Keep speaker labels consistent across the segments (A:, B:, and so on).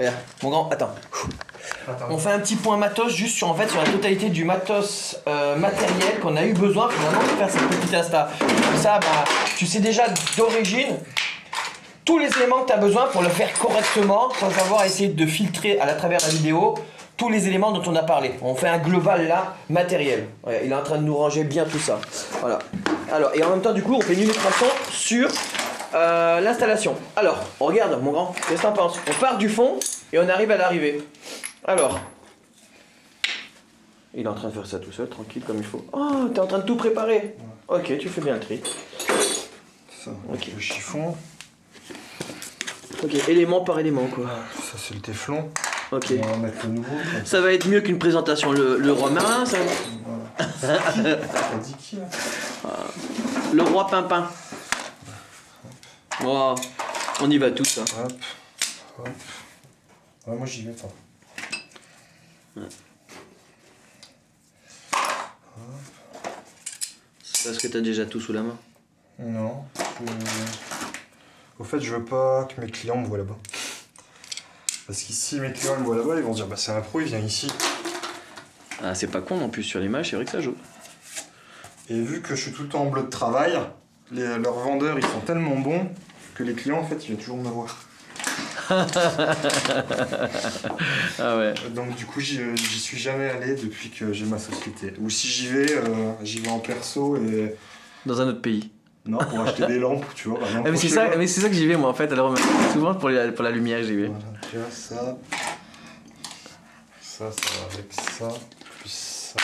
A: Regarde, mon grand, attends. On fait un petit point matos juste sur, en fait, sur la totalité du matos matériel qu'on a eu besoin finalement pour faire cette petite Insta. Comme ça, bah, tu sais déjà d'origine tous les éléments que tu as besoin pour le faire correctement, sans avoir essayé de filtrer à travers la vidéo tous les éléments dont on a parlé. On fait un global là, matériel. Ouais, il est en train de nous ranger bien tout ça. Voilà. Alors, et en même temps, du coup, on fait une illustration sur l'installation. Alors, regarde, mon grand, qu'est-ce que t'en penses? On part du fond et on arrive à l'arrivée. Alors, il est en train de faire ça tout seul, tranquille, comme il faut. Oh, t'es en train de tout préparer. Ok, tu fais bien le tri.
B: Ça,
A: ok.
B: Le chiffon.
A: Ok, élément par élément, quoi.
B: Ça, c'est le téflon.
A: Ok.
B: On va mettre le nouveau.
A: Ça va être mieux qu'une présentation. Le roi marin, ça.
B: Voilà. T'as dit qui là?
A: Le roi Pimpin. Wow. On y va tous. Hein.
B: Hop. Hop. Ouais, moi j'y vais pas.
A: Ouais. C'est parce que t'as déjà tout sous la main.
B: Non. Au fait, je veux pas que mes clients me voient là-bas. Parce qu'ici, mes clients me voient là-bas, ils vont se dire bah c'est un pro, il vient ici.
A: Ah, c'est pas con non plus sur l'image, c'est vrai que ça joue.
B: Et vu que je suis tout le temps en bleu de travail, leurs vendeurs ils sont tellement bons que les clients en fait ils viennent toujours me voir.
A: Ah ouais.
B: Donc du coup j'y suis jamais allé depuis que j'ai ma société. Ou si j'y vais en perso et...
A: Dans un autre pays.
B: Non, pour acheter des lampes, tu vois.
A: Ah, mais c'est ça que j'y vais moi en fait. Alors souvent pour la lumière j'y vais.
B: Voilà, tu vois ça. Ça va avec ça. Puis ça.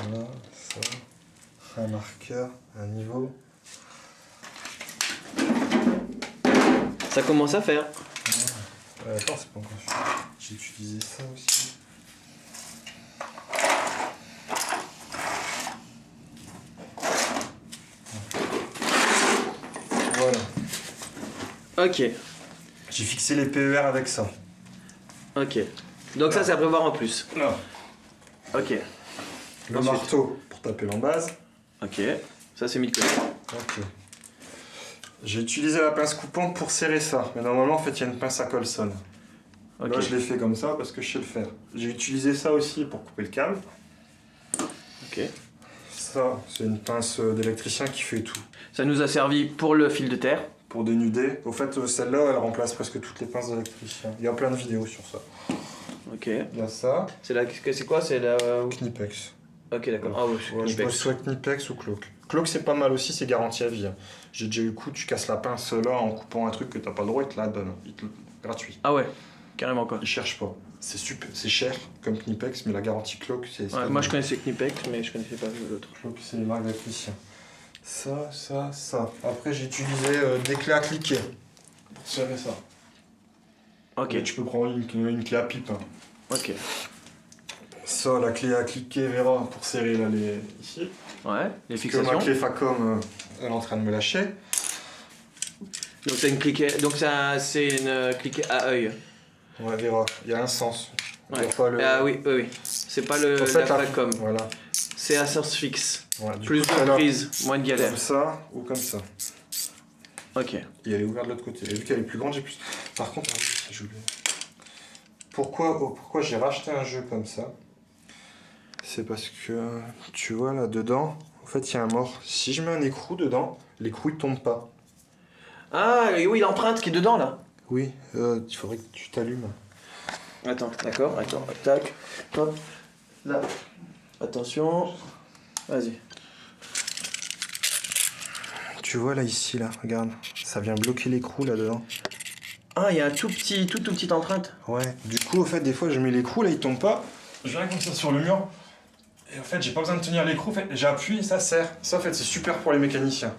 B: Voilà, ça. Un marqueur, un niveau.
A: Ça commence à faire.
B: Attends, c'est pas encore fait. J'ai utilisé ça aussi. Voilà.
A: Ok.
B: J'ai fixé les PER avec ça.
A: Ok. Donc ça c'est à prévoir en plus.
B: Non.
A: Ok.
B: Le
A: Ensuite.
B: marteau pour taper l'embase.
A: Ok. Ça c'est mis de côté.
B: Ok. J'ai utilisé la pince coupante pour serrer ça. Mais normalement en fait il y a une pince à Colson.
A: Ok.
B: Là je l'ai fait comme ça parce que je sais le faire. J'ai utilisé ça aussi pour couper le câble.
A: Ok.
B: Ça c'est une pince d'électricien qui fait tout.
A: Ça nous a servi pour le fil de terre.
B: Pour dénuder. Au fait celle-là elle remplace presque toutes les pinces d'électricien. Il y a plein de vidéos sur ça.
A: Ok.
B: Il y a ça.
A: C'est quoi? C'est la.
B: Knipex.
A: Ok d'accord. Ah ouais,
B: Ouais, je bosse soit Knipex ou Cloak. Cloak c'est pas mal aussi, c'est garanti à vie. J'ai déjà eu le coup, tu casses la pince là en coupant un truc que t'as pas le droit, il te la donne. Gratuit.
A: Ah ouais. Carrément quoi.
B: Ils cherchent pas. C'est super, c'est cher comme Knipex, mais la garantie Cloak c'est...
A: Ouais, moi je connaissais Knipex mais je connaissais pas l'autre.
B: Cloak c'est les marques d'électricien. Ça. Après j'ai utilisé des clés à cliquer pour serrer ça.
A: Ok.
B: Et tu peux prendre une clé à pipe. Hein.
A: Ok.
B: Ça, la clé à cliquer Vera pour serrer là les... ici.
A: Ouais, les
B: Que
A: fixations.
B: ma clé Facom elle est en train de me lâcher.
A: Donc c'est une cliquet. Donc c'est une cliquet à œil.
B: Ouais, Vera, il y a un sens. Il y a
A: Ouais.
B: pas le...
A: Ah oui. C'est pas le
B: En fait,
A: la Facom.
B: Voilà.
A: C'est à sens fixe.
B: Ouais, du
A: Plus
B: coup, alors,
A: de prise, moins de galère.
B: comme ça ou comme ça.
A: Ok.
B: Et elle est ouverte de l'autre côté. Et vu qu'elle est plus grande, j'ai plus... Par contre, ah oui, j'ai oublié. Pourquoi j'ai racheté un jeu comme ça? C'est parce que, tu vois, là, dedans, en fait, il y a un mort. Si je mets un écrou dedans, l'écrou, il tombe pas.
A: Ah oui, l'empreinte qui est dedans là.
B: Oui, il faudrait que tu t'allumes.
A: Attends, d'accord, attends, tac, hop, là. Attention. Vas-y.
B: Tu vois, là, ici, là, regarde. Ça vient bloquer l'écrou, là-dedans.
A: Ah, il y a un toute petite empreinte.
B: Ouais, du coup, au fait, des fois, je mets l'écrou, là, il tombe pas. Je viens comme ça sur le mur. Et en fait, j'ai pas besoin de tenir l'écrou, en fait, j'appuie et ça serre. Ça, en fait, c'est super pour les mécaniciens.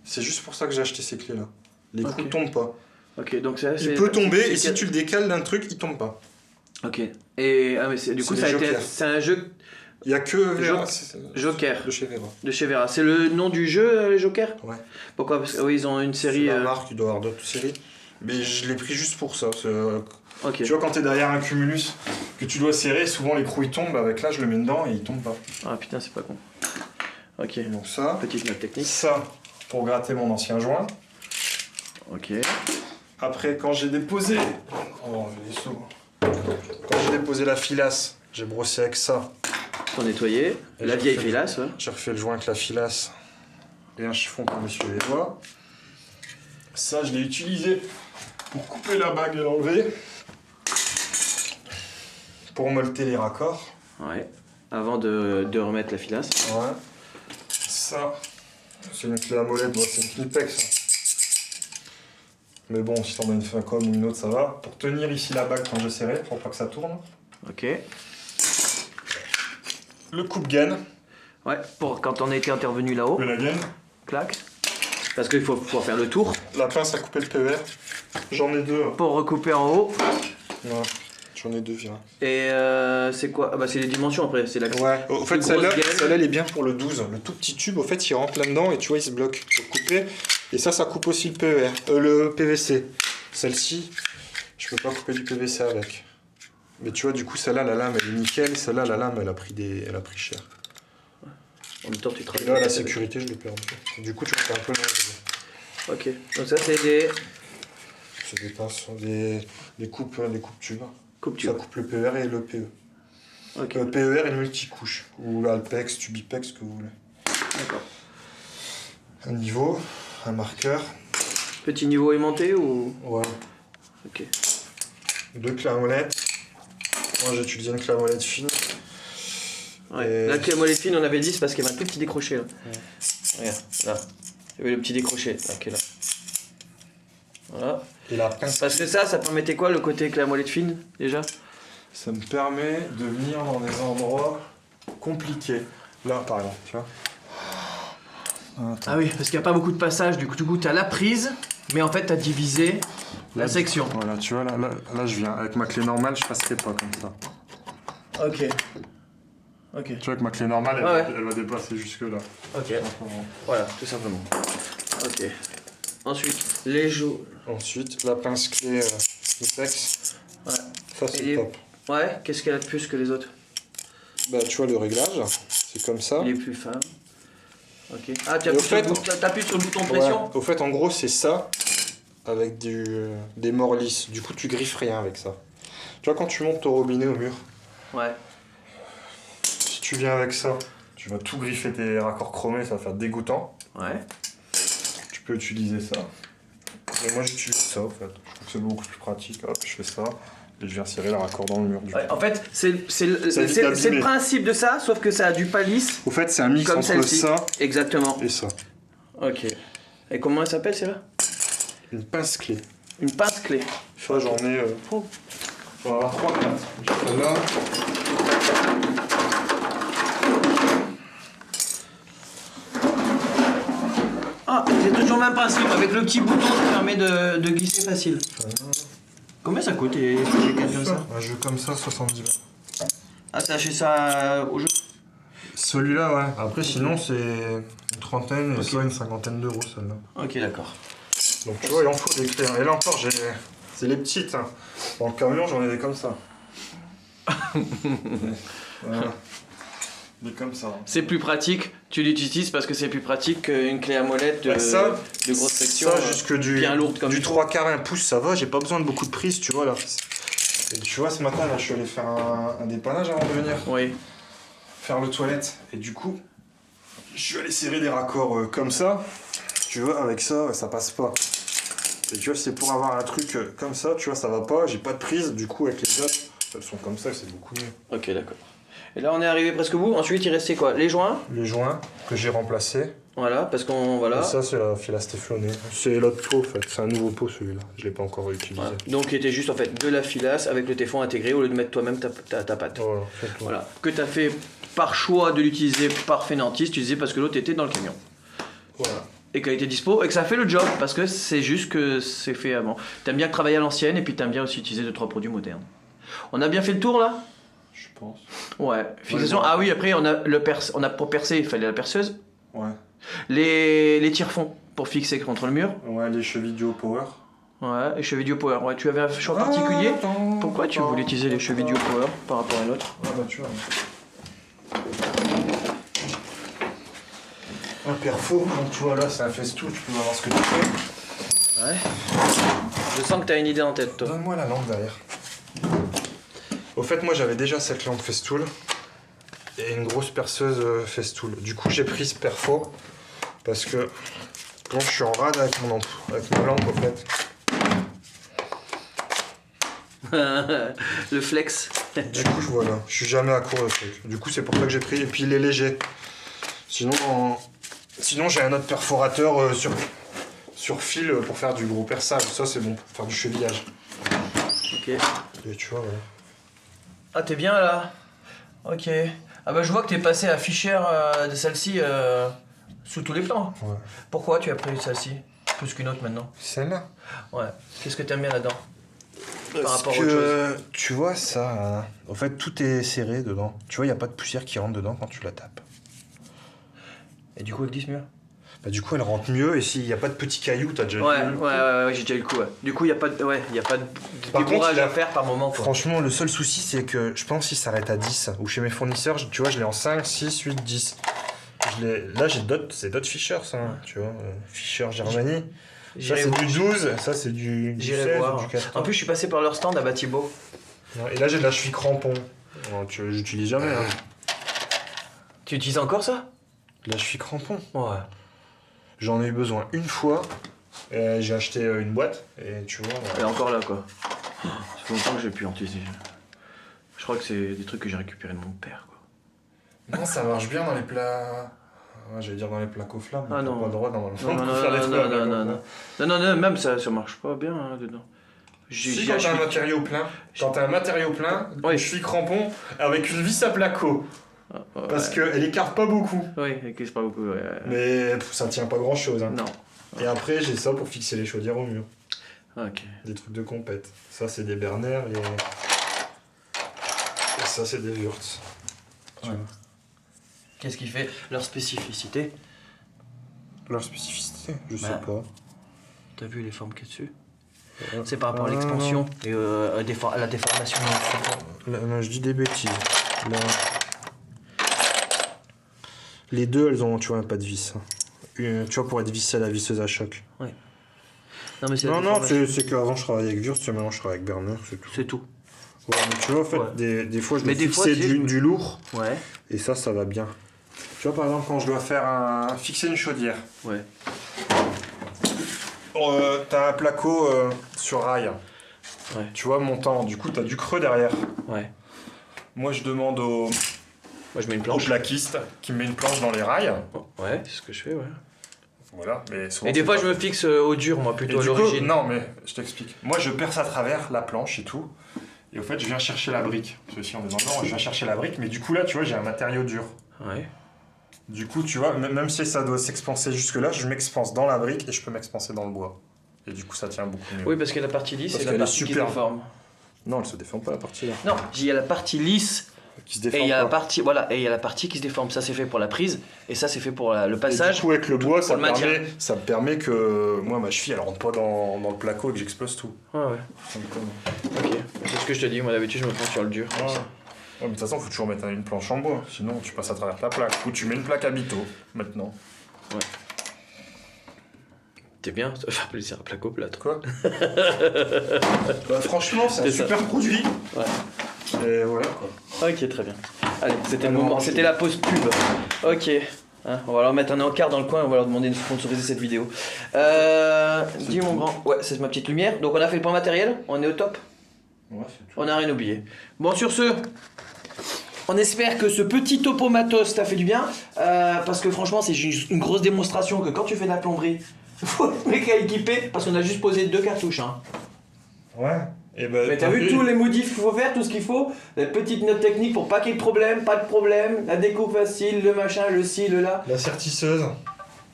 B: C'est juste pour ça que j'ai acheté ces clés-là. L'écrou tombe pas.
A: Ok, donc ça,
B: Il peut tomber et si tu le décales d'un truc, il tombe pas.
A: Ok. Et mais du coup,
B: C'est
A: ça a
B: les
A: été.
B: jokers.
A: C'est un jeu
B: Il y a que Vera.
A: Joker
B: De chez Vera.
A: de chez Vera. C'est le nom du jeu, les Jokers?
B: Ouais.
A: Pourquoi? Parce que oui, ils ont une
B: C'est
A: série.
B: la marque, il doit y avoir d'autres séries. Mais je l'ai pris juste pour ça.
A: Ok.
B: Tu vois, quand t'es derrière un cumulus, que tu dois serrer, souvent l'écrou il tombe. Avec là, je le mets dedans et il tombe pas.
A: Ah putain, c'est pas con. Ok.
B: Donc ça.
A: Petite note technique.
B: Ça, pour gratter mon ancien joint.
A: Ok.
B: Après, quand j'ai déposé... Oh, j'ai les seaux. Quand j'ai déposé la filasse, j'ai brossé avec ça.
A: Pour nettoyer.
B: Et
A: La
B: j'ai
A: vieille
B: refait-
A: filasse, ouais.
B: J'ai refait le joint avec la filasse et un chiffon pour m'essuyer les doigts. Ça, je l'ai utilisé pour couper la bague et l'enlever. Pour molleter les raccords.
A: Ouais. Avant de remettre la filasse.
B: Ouais. Ça, c'est une clé à molette, bon, c'est une Knipex. Hein. Mais bon, si t'en as une Facom ou une autre, ça va. Pour tenir ici la bague quand je serrais, pour pas que ça tourne.
A: Ok.
B: Le coupe-gaine.
A: Ouais, pour quand on a été intervenu là-haut.
B: La gaine.
A: Clac. Parce qu'il faut pouvoir faire le tour.
B: La pince à couper le PER. J'en ai deux. Hein.
A: Pour recouper en haut.
B: Ouais. J'en ai deux, viens.
A: Et c'est quoi? Ah bah c'est les dimensions après, c'est la
B: Ouais, au fait
A: plus
B: celle-là,
A: grosse gaine.
B: celle-là elle est bien pour le 12. Le tout petit tube, au fait il rentre là-dedans et tu vois il se bloque pour couper. Et ça coupe aussi le PER, le PVC. Celle-ci, je peux pas couper du PVC avec. Mais tu vois du coup celle-là la lame elle est nickel, celle-là la lame elle a pris cher.
A: En même temps tu
B: Et
A: travailles.
B: là la sécurité je l'ai perdu. Du coup tu vois c'est un peu long.
A: Ok, donc ça c'est des
B: C'est des pinces, des coupes tubes.
A: coupes
B: Ça
A: tubes.
B: coupe le PER et le PE.
A: Ok,
B: Le PER et le multicouche. Ou l'Alpex, Tubipex, que vous voulez.
A: d'accord.
B: Un niveau, un marqueur.
A: Petit niveau aimanté ou.
B: Ouais.
A: Ok.
B: Deux clés à molette. Moi j'ai utilisé une clé à molette fine.
A: Ouais.
B: Et-
A: La clé à molette fine, on avait dit, c'est parce qu'il y avait un tout petit décroché là. Regarde, là. Il y avait le petit décroché là, qui est là. Voilà.
B: Et la pince.
A: Parce que ça permettait quoi le côté clé à molette fine déjà?
B: Ça me permet de venir dans des endroits compliqués. Là par exemple, tu vois.
A: Ah oui, parce qu'il n'y a pas beaucoup de passages, du coup tu as la prise, mais en fait tu as divisé la section.
B: Voilà, tu vois, là je viens. Avec ma clé normale, je passerai pas comme ça.
A: Ok. Ok.
B: Tu vois, avec ma clé normale,
A: Ah ouais.
B: elle va dépasser jusque là.
A: Ok. Voilà, tout simplement. Ok. Ensuite, les joues.
B: Ensuite, la pince clé Knipex.
A: Ouais.
B: Ça c'est
A: Et-
B: top.
A: Ouais, qu'est-ce qu'elle a de plus que les autres?
B: Bah tu vois le réglage, c'est comme ça.
A: Les plus fins. Ok. Ah, tu
B: Et au
A: appuies,
B: fait-
A: t'appuies sur le bouton de pression?
B: Ouais. Au fait, en gros, c'est ça avec des morts lisses. Du coup, tu griffes rien avec ça. Tu vois, quand tu montes ton robinet au mur,
A: Ouais.
B: si tu viens avec ça, tu vas tout griffer tes raccords chromés, ça va faire dégoûtant.
A: Ouais.
B: Tu peux utiliser ça. Mais moi, j'utilise ça, en fait. Je trouve que c'est beaucoup plus pratique. Hop, je fais ça. Et je viens serrer le raccord dans le mur. Du
A: Ouais,
B: coup.
A: en fait, c'est
B: Ça évite
A: le
B: d'abîmer.
A: principe de ça, sauf que ça a du palisse.
B: Au fait, c'est un mix
A: Comme
B: entre
A: celle-ci.
B: ça
A: Exactement.
B: et ça.
A: Ok. Et comment elle s'appelle celle-là?
B: Une pince clé.
A: Une pince clé.
B: Ça, j'en ai...
A: Oh.
B: J'en ai 3-4. J'ai celle-là.
A: Ah, c'est toujours le même principe, avec le petit bouton qui permet de glisser facile. Combien ça coûte les cannes comme ça?
B: Un jeu comme ça, 70 balles.
A: Ah, t'as acheté ça au jeu?
B: Celui-là, ouais. Après, sinon, c'est une trentaine et soit une cinquantaine d'euros, celle-là.
A: Ok, d'accord.
B: Donc, tu vois, il en faut des clés. Hein. Et là encore, c'est les petites. Hein. Dans le camion, j'en ai des comme ça. Voilà. Des comme ça.
A: C'est plus pratique, tu l'utilises parce que c'est plus pratique qu'une clé à molette de,
B: Bah, ça,
A: de grosse section.
B: Ça, jusque
A: bien lourde comme
B: du
A: il faut.
B: 3/4 1 pouce, ça va. J'ai pas besoin de beaucoup de prise, tu vois, là. Et tu vois, ce matin, là, je suis allé faire un dépannage avant de venir.
A: Oui.
B: Faire le toilette. Et du coup, je suis allé serrer des raccords comme ça. Tu vois, avec ça, ça passe pas. Et tu vois, c'est pour avoir un truc comme ça, tu vois, ça va pas. J'ai pas de prise. Du coup, avec les autres, elles sont comme ça, c'est beaucoup mieux.
A: Ok, d'accord. Et là, on est arrivé presque au bout. Ensuite, il restait quoi? Les joints.
B: Les joints que j'ai remplacés.
A: Voilà, parce qu'on. Voilà.
B: Et ça, c'est la filasse téflonnée. C'est l'autre pot, en fait. C'est un nouveau pot, celui-là. Je l'ai pas encore utilisé.
A: Voilà. Donc, il était juste en fait de la filasse avec le téflon intégré au lieu de mettre toi-même ta pâte.
B: Voilà, c'est tout.
A: Voilà. Que tu as fait par choix de l'utiliser par fainéantise, tu disais parce que l'autre était dans le camion.
B: Voilà.
A: Et qu'elle était dispo et que ça fait le job parce que c'est juste que c'est fait avant. T'aimes bien travailler à l'ancienne et puis t'aimes bien aussi utiliser 2-3 produits modernes. On a bien fait le tour là?
B: Je pense.
A: Ouais. Fixation.
B: Ouais,
A: Ah oui, après on a pour percer, il fallait la perceuse.
B: Ouais.
A: Les tire-fonds pour fixer contre le mur.
B: Ouais, les chevilles Duo Power.
A: Ouais, et chevilles Duo Power. Ouais, tu avais un choix particulier. Pourquoi tu voulais utiliser les chevilles Duo Power par rapport à l'autre?
B: Ah bah tu vois. Un perfo, donc tu vois là c'est un festoon, tu peux avoir ce que tu fais.
A: Ouais. Je sens que t'as une idée en tête, toi.
B: Donne-moi la lampe derrière. Au fait, moi j'avais déjà cette lampe Festool et une grosse perceuse Festool. Du coup, j'ai pris ce perfo parce que quand je suis en rade avec mon lampe, avec ma lampe, au fait.
A: Le flex.
B: Du coup, voilà, je suis jamais à court de trucs. Du coup, c'est pour ça que j'ai pris. Et puis, il est léger. Sinon, j'ai un autre perforateur sur fil pour faire du gros perçage. Ça, c'est bon, pour faire du chevillage.
A: Ok.
B: Et tu vois, voilà.
A: Ah, t'es bien là? Ok. Ah bah je vois que t'es passé à Fischer de celle-ci sous tous les plans.
B: Ouais.
A: Pourquoi tu as pris celle-ci plus qu'une autre maintenant?
B: Celle-là.
A: Ouais. Qu'est-ce que t'aimes bien là-dedans?
B: Par
A: rapport à autre chose.
B: Tu vois ça, en fait tout est serré dedans. Tu vois, il n'y a pas de poussière qui rentre dedans quand tu la tapes.
A: Et du coup elle glisse mieux?
B: Bah, du coup elle rentre mieux et s'il n'y a pas de petits cailloux, t'as déjà
A: Ouais,
B: vu.
A: ouais, j'ai déjà eu le coup. Ouais. Du coup il n'y a pas de, y a pas de
B: Par contre,
A: débourrage
B: il a-
A: à faire par moment. Quoi.
B: Franchement, le seul souci c'est que je pense qu'il s'arrête à 10. Ou chez mes fournisseurs, tu vois, je l'ai en 5, 6, 8, 10. Là j'ai d'autres, c'est d'autres Fischer ça, hein, tu vois. Fischer Germany. Ça
A: J'irai
B: c'est
A: voir.
B: du 12, ça c'est du
A: J'irai
B: 16,
A: voir.
B: du 14.
A: En plus je suis passé par leur stand à Batibo.
B: Et là j'ai de la cheville crampon. J'utilise jamais. Hein.
A: Tu utilises encore ça?
B: De la cheville crampon.
A: Ouais.
B: J'en ai eu besoin une fois. J'ai acheté une boîte et tu vois.
A: Elle est encore là quoi. Ça fait longtemps que j'ai pu en utiliser. Je crois que c'est des trucs que j'ai récupérés de mon père quoi.
B: Non, ça marche bien dans les plats. Ouais, j'allais dire dans les plats aux flammes.
A: Ah non.
B: Pas le droit normalement.
A: Non,
B: de faire des plats aux flammes.
A: non, même ça marche pas bien hein, dedans.
B: Si, quand t'as un matériau plein,
A: Oui.
B: je suis crampon avec une vis à placo. Parce qu'elle écarte pas beaucoup.
A: Oui, elle glisse pas beaucoup. Ouais.
B: Mais ça tient pas grand chose. Hein.
A: Non.
B: Et après, j'ai ça pour fixer les chaudières au mur.
A: Ok.
B: Des trucs de compète. Ça, c'est des Berner et ça, c'est des Wurtz.
A: Ouais. Qu'est-ce qui fait leur spécificité?
B: Leur spécificité, je sais
A: Bah.
B: pas.
A: T'as vu les formes qu'il y a dessus? C'est par rapport à l'expansion et à la déformation.
B: Là, je dis des bêtises. Là. Les deux, elles ont, tu vois, pas de vis. Tu vois, pour être vissé à la visseuse à choc.
A: Ouais. Non, mais c'est la
B: Non,
A: déformation.
B: c'est qu'avant je travaillais avec Wurtz, maintenant je travaille avec Berner, c'est tout.
A: C'est tout.
B: Ouais, mais tu vois, en fait,
A: Ouais.
B: des fois, je
A: Mais
B: dois
A: des fois,
B: fixer
A: tu sais,
B: du lourd,
A: Ouais.
B: et ça va bien. Tu vois, par exemple, quand je dois fixer une chaudière,
A: Ouais.
B: t'as un placo sur rail.
A: Ouais.
B: Tu vois, montant, du coup, t'as du creux derrière.
A: Ouais.
B: Moi, je demande au
A: Moi, je mets une
B: au
A: planche.
B: plaquiste qui me met une planche dans les rails.
A: Ouais, c'est ce que je fais, ouais.
B: Voilà, mais souvent,
A: Et des
B: c'est
A: fois,
B: pas-
A: je me fixe au dur, moi,
B: Et
A: plutôt à
B: du coup,
A: l'origine.
B: non, mais je t'explique. Moi, je perce à travers la planche et tout. Et au fait, je viens chercher la brique. Parce que si on est dans le nord, je viens chercher la brique. Mais du coup, là, tu vois, j'ai un matériau dur.
A: Ouais.
B: Du coup, tu vois, même si ça doit s'expanser jusque-là, je m'expanse dans la brique et je peux m'expanser dans le bois. Et du coup, ça tient beaucoup mieux.
A: Oui, parce que la partie lisse,
B: Parce
A: c'est la
B: qu'elle est
A: partie qui se
B: super.
A: déforme.
B: Non, elle se déforme pas, la partie là.
A: Non, il y a la partie lisse
B: Qui se
A: et
B: déforme
A: il y a
B: pas.
A: la partie, voilà, et il y a la partie qui se déforme. Ça, c'est fait pour la prise et ça, c'est fait pour le
B: Et
A: passage.
B: du coup, avec le bois,
A: pour le maintien.
B: ça me permet que moi, ma cheville, elle rentre pas dans le placo et que j'explose tout.
A: Ouais, ouais. Ok. C'est ce que je te dis. Moi, d'habitude, je me prends sur le dur.
B: Ouais. Ouais, mais de toute façon, faut toujours mettre une planche en bois, sinon tu passes à travers ta plaque. Ou tu mets une plaque à bito, maintenant.
A: T'es bien, ça va faire plaisir à placo plate.
B: Quoi Bah, franchement, c'est un
A: C'est ça.
B: super produit.
A: Ouais.
B: Et voilà quoi.
A: Ok, très bien. Allez, c'était le
B: Alors,
A: moment,
B: je-
A: c'était la pause pub. Ok. Hein, on va leur mettre un encart dans le coin, on va leur demander de sponsoriser cette vidéo. Dis mon grand. Ouais, c'est ma petite lumière. Donc on a fait le point matériel, on est au top.
B: Ouais, c'est tout.
A: On n'a rien oublié. Bon, sur ce, on espère que ce petit topo matos t'a fait du bien. Parce que franchement, c'est juste une grosse démonstration que quand tu fais de la plomberie, faut le mec à équiper. Parce qu'on a juste posé 2 cartouches. Hein.
B: Ouais. Et bah,
A: Mais t'as vu tous les modifs qu'il faut faire, tout ce qu'il faut, les petites notes techniques pour pas qu'il y ait de problème, pas de problème, la découpe facile, le machin, le ci, le là.
B: La sertisseuse.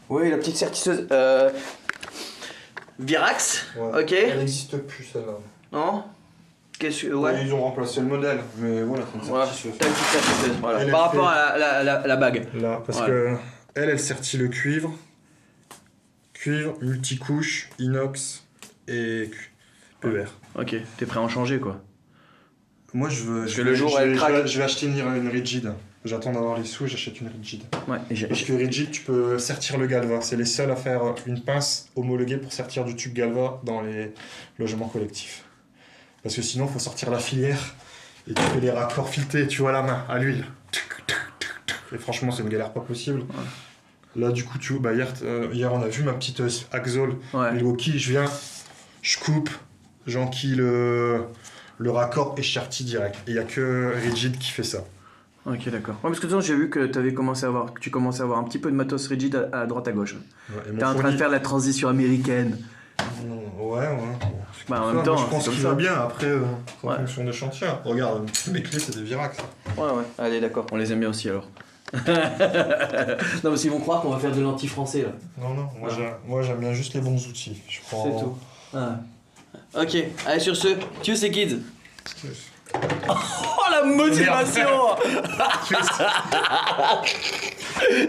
A: Oui, la petite sertisseuse. Virax,
B: Ouais.
A: ok.
B: Elle n'existe plus celle-là.
A: Non. Qu'est-ce que. Ouais.
B: Ils ont remplacé le modèle, mais voilà, c'est une
A: Voilà,
B: sertisseuse.
A: t'as une petite sertisseuse, voilà.
B: Elle est
A: Par rapport
B: faite.
A: à la bague.
B: Là, parce
A: Ouais.
B: que elle sertit le cuivre. Cuivre, multicouche, inox et PER.
A: Ok, t'es prêt à en changer quoi.
B: Moi, je veux.
A: que le jour où elle craque-
B: Je vais acheter une rigide. J'attends d'avoir les sous et j'achète une rigide.
A: Ouais,
B: Parce que rigide, tu peux sertir le galva. C'est les seuls à faire une pince homologuée pour sertir du tube galva dans les logements collectifs. Parce que sinon, il faut sortir la filière et tu fais les raccords filetés, tu vois, à la main, à l'huile. Et franchement, c'est une galère pas possible. Ouais. Là, du coup, tu vois, hier, on a vu ma petite Axol Milwaukee. Je viens, je coupe, j'enquille le raccord et je sertis direct. Et il n'y a que rigide qui fait ça.
A: Ok, d'accord. Ouais, parce que de toute façon, j'ai vu que tu commençais à avoir un petit peu de matos rigide à droite à gauche. Ouais, t'es en train de faire la transition américaine.
B: Ouais.
A: Bah, en même temps,
B: je pense qu'il va bien après, en fonction des chantiers. Regarde, mes clés, c'est des Virac.
A: Ouais. Allez, d'accord. On les aime bien aussi alors. Non, parce qu'ils vont croire qu'on va faire de l'anti-français là.
B: Non. Moi, j'aime bien juste les bons outils.
A: C'est tout. Ah. Ok, allez, sur ce, tu sais, kids. Oh la motivation.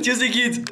A: Tu sais, kids.